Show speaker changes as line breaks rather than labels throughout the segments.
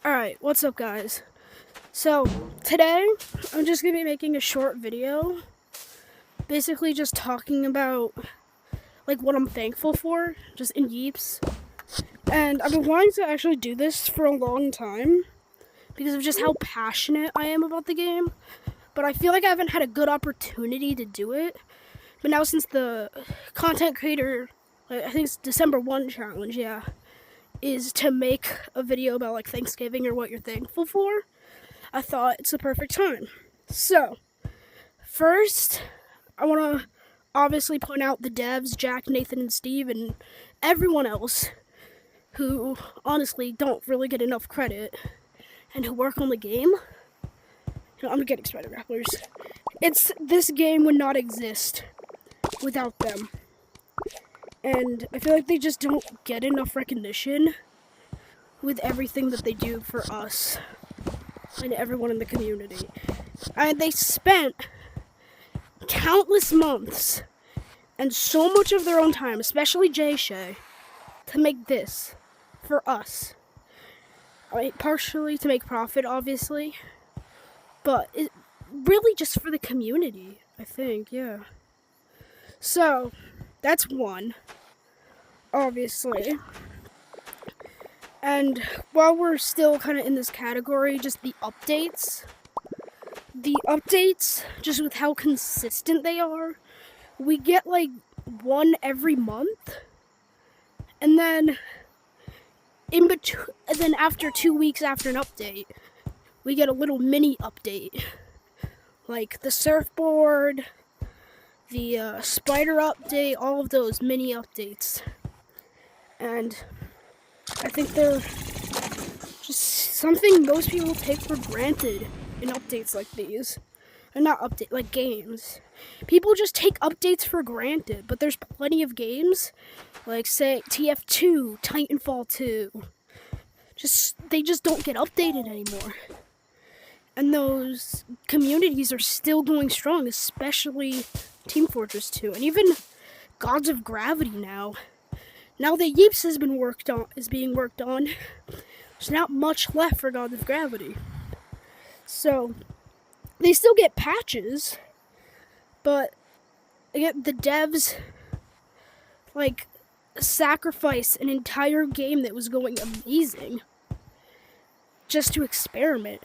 Alright, what's up guys? So, today, I'm just going to be making a short video, basically just talking about, what I'm thankful for, just in yeeps. And I've been wanting to actually do this for a long time, because of just how passionate I am about the game. But I feel like I haven't had a good opportunity to do it. But now since the content creator, I think it's December 1 challenge, is to make a video about Thanksgiving or what you're thankful for, I thought it's the perfect time. So, first, I want to obviously point out the devs, Jack, Nathan, and Steve, and everyone else who honestly don't really get enough credit and who work on the game. I'm getting spider grapplers. This game would not exist without them. And I feel like they just don't get enough recognition with everything that they do for us and everyone in the community. And they spent countless months and so much of their own time, especially Jay Shay, to make this for us. Partially to make profit, obviously, but it really just for the community, I think, yeah. So, that's one, obviously. And while we're still kind of in this category, just the updates, just with how consistent they are, we get one every month, and then after 2 weeks after an update, we get a little mini update, like the surfboard, the spider update, all of those mini updates. And I think they're just something most people take for granted in updates like these. Or not update, games. People just take updates for granted, but there's plenty of games, say TF2, Titanfall 2. They just don't get updated anymore. And those communities are still going strong, especially Team Fortress 2, and even Gods of Gravity now. Now that yeeps is being worked on, there's not much left for Gods of Gravity. So, they still get patches, but again, the devs, sacrifice an entire game that was going amazing just to experiment.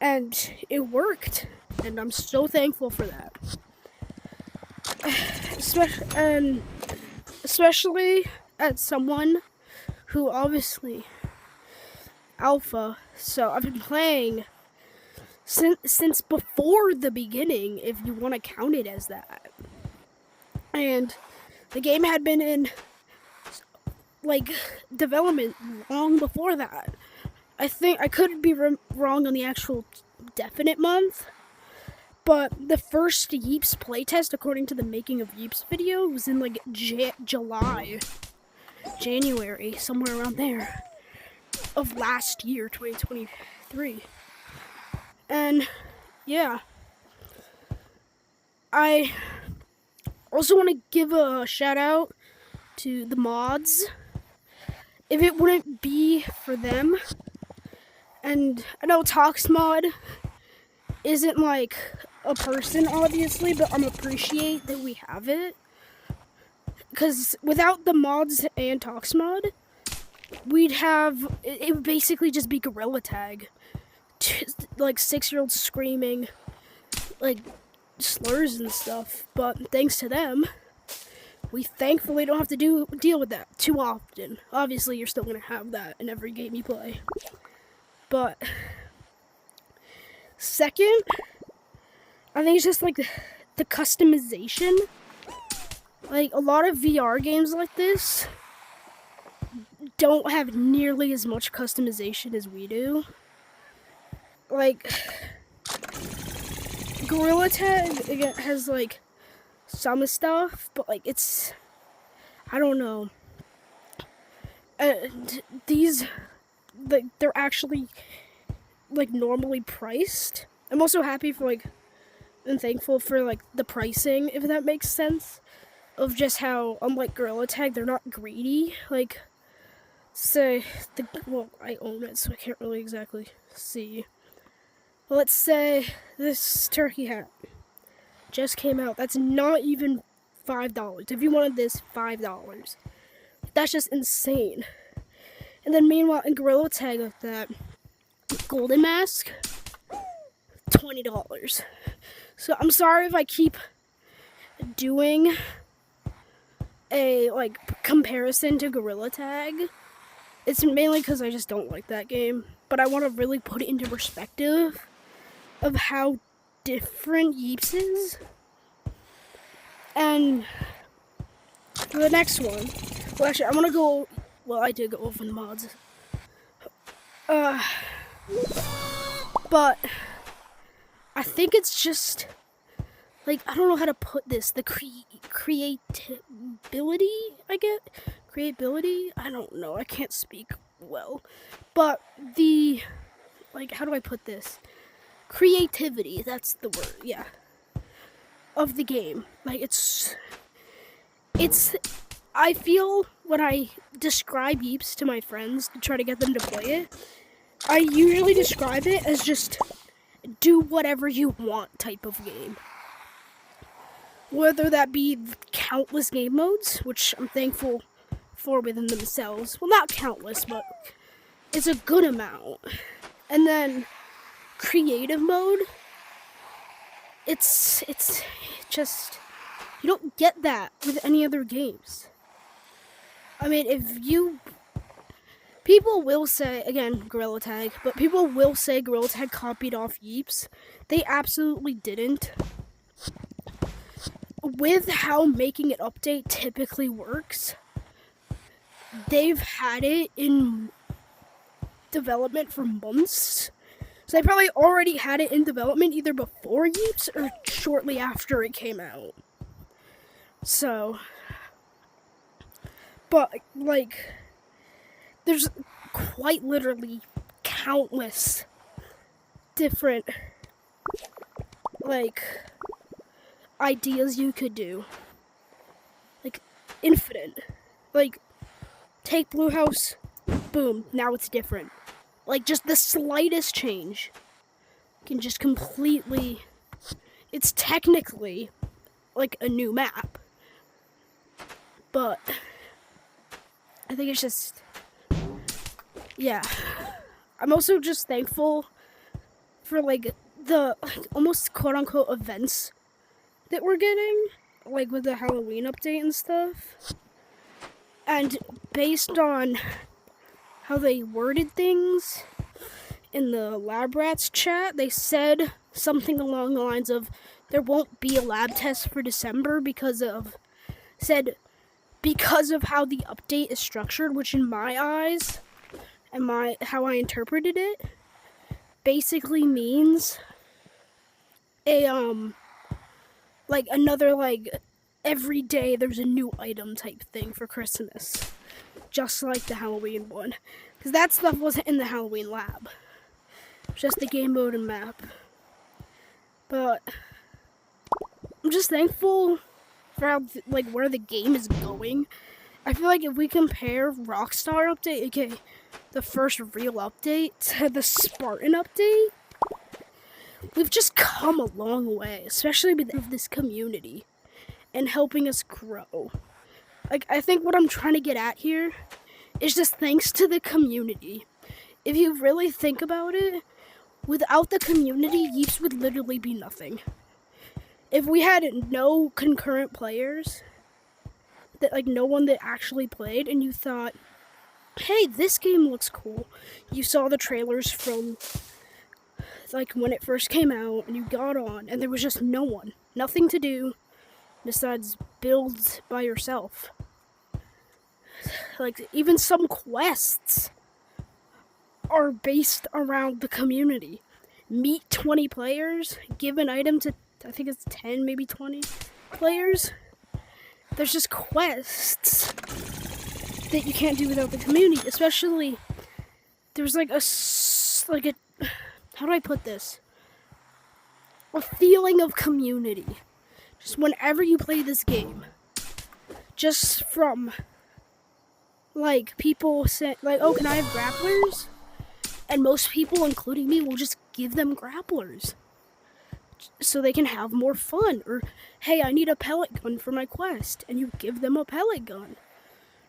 And it worked, and I'm so thankful for that. Especially as someone who obviously alpha, so I've been playing since before the beginning, if you want to count it as that. And the game had been in development long before that. I think I could be wrong on the actual definite month, but the first yeeps playtest, according to the Making of Yeeps video, was in January, somewhere around there, of last year, 2023. And yeah, I also want to give a shout out to the mods. If it wouldn't be for them, and I know ToxMod isn't a person, obviously, but I appreciate that we have it. Because without the mods and ToxMod, it would basically just be Gorilla Tag. 6-year-olds screaming, slurs and stuff. But thanks to them, we thankfully don't have to deal with that too often. Obviously, you're still going to have that in every game you play. But second, I think it's just the customization. A lot of VR games like this don't have nearly as much customization as we do. Gorilla Tag again has some stuff, but it's, I don't know. And these, they're actually normally priced. I'm also happy for and thankful for the pricing, if that makes sense, of just how, unlike Gorilla Tag, they're not greedy. say well, I own it, so I can't really exactly see. Let's say this turkey hat just came out. That's not even $5. If you wanted this, $5. That's just insane. And then meanwhile, in Gorilla Tag with that golden mask, $20. So I'm sorry if I keep doing a comparison to Gorilla Tag. It's mainly because I just don't like that game, but I want to really put it into perspective of how different yeeps is. And for the next one, well, actually, I want to go. Well, I did go over the mods, but I think it's just I don't know how to put this. The creativity, I get creativity. I don't know. I can't speak well, but the how do I put this? Creativity. That's the word. Yeah. Of the game, it's. I feel when I describe yeeps to my friends to try to get them to play it, I usually describe it as just do whatever you want type of game. Whether that be countless game modes, which I'm thankful for within themselves. Well, not countless, but it's a good amount. And then creative mode, it's just, you don't get that with any other games. I mean, people will say, again, Gorilla Tag, but people will say Gorilla Tag copied off yeeps. They absolutely didn't. With how making it update typically works, they've had it in development for months. So they probably already had it in development either before yeeps or shortly after it came out. So, but there's quite literally countless different ideas you could do. Infinite. Take Blue House, boom, now it's different. Just the slightest change can just completely, it's technically a new map. But I think it's just, yeah. I'm also just thankful for the almost quote unquote events that we're getting, with the Halloween update and stuff. And based on how they worded things in the Lab Rats chat, they said something along the lines of there won't be a lab test for December because of how the update is structured, which in my eyes and how I interpreted it basically means another every day there's a new item type thing for Christmas, just like the Halloween one, because that stuff wasn't in the Halloween lab, just the game mode and map. But I'm just thankful for how where the game is going. I feel if we compare Rockstar update, okay, the first real update, to the Spartan update, we've just come a long way, especially with this community and helping us grow. I think what I'm trying to get at here is just thanks to the community. If you really think about it, without the community, yeeps would literally be nothing. If we had no concurrent players, that no one that actually played, and you thought, hey, this game looks cool. You saw the trailers from when it first came out, and you got on, and there was just no one, nothing to do besides build by yourself. Even some quests are based around the community. Meet 20 players, give an item to, I think it's 10, maybe 20 players. There's just quests that you can't do without the community, especially there's how do I put this? A feeling of community. Just whenever you play this game. Just from like people say, like, oh, can I have grapplers? And most people, including me, will just give them grapplers so they can have more fun. Or, hey, I need a pellet gun for my quest, and you give them a pellet gun.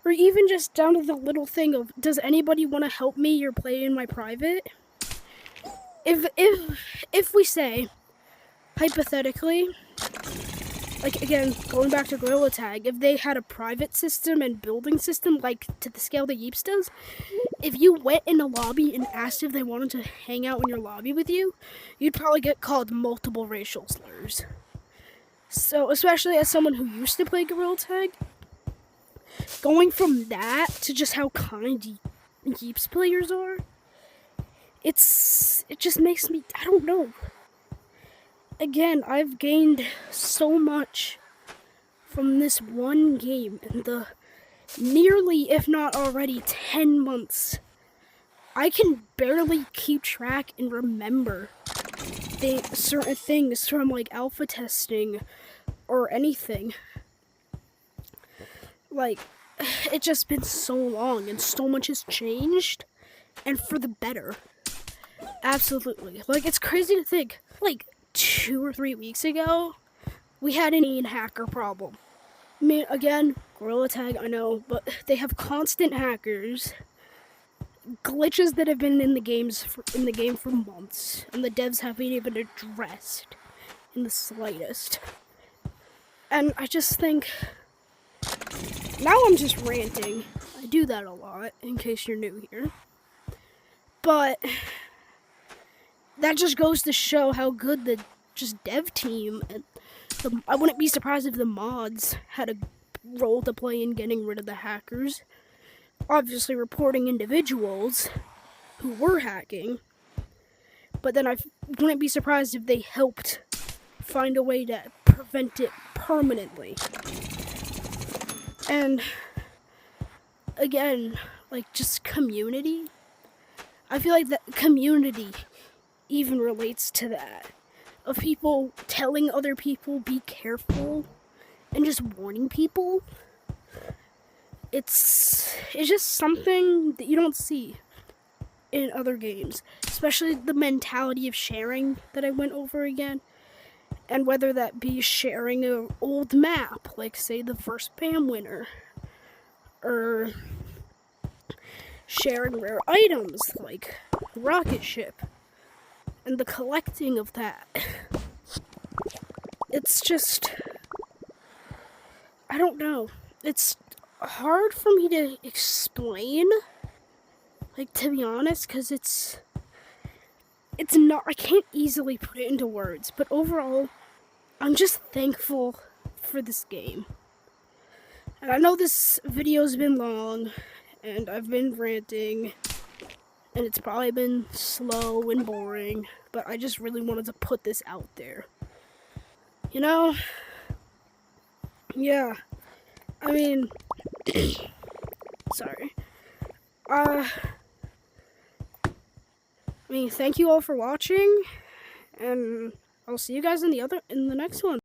Or even just down to the little thing of, does anybody want to help me? You're playing my private. If we say, hypothetically, like, again, going back to Gorilla Tag, if they had a private system and building system, like to the scale that yeeps does, if you went in a lobby and asked if they wanted to hang out in your lobby with you, you'd probably get called multiple racial slurs. So, especially as someone who used to play Gorilla Tag, going from that to just how kind yeeps players are, it just makes me, I don't know. Again, I've gained so much from this one game in the nearly, if not already, 10 months. I can barely keep track and remember certain things from like alpha testing or anything. Like, it's just been so long and so much has changed, and for the better. Absolutely. Like, it's crazy to think, like, 2 or 3 weeks ago, we had an hacker problem. I mean, again, Gorilla Tag, I know, but they have constant hackers, glitches that have been in the game for months, and the devs haven't even addressed in the slightest. And I just think, now I'm just ranting. I do that a lot, in case you're new here. But that just goes to show how good the just dev team, and I wouldn't be surprised if the mods had a role to play in getting rid of the hackers. Obviously reporting individuals who were hacking, but then I wouldn't be surprised if they helped find a way to prevent it permanently. And again, like, just community. I feel like that community even relates to that. Of people telling other people, be careful, and just warning people. It's just something that you don't see in other games. Especially the mentality of sharing that I went over again. And whether that be sharing an old map, like say the first BAM winner, or sharing rare items like rocket ship, and the collecting of that. It's just, I don't know. It's hard for me to explain, like, to be honest, because it's not, I can't easily put it into words, but overall, I'm just thankful for this game. And I know this video's been long, and I've been ranting, and it's probably been slow and boring, but I just really wanted to put this out there. You know? Yeah. I mean, sorry. Thank you all for watching, and I'll see you guys in the next one.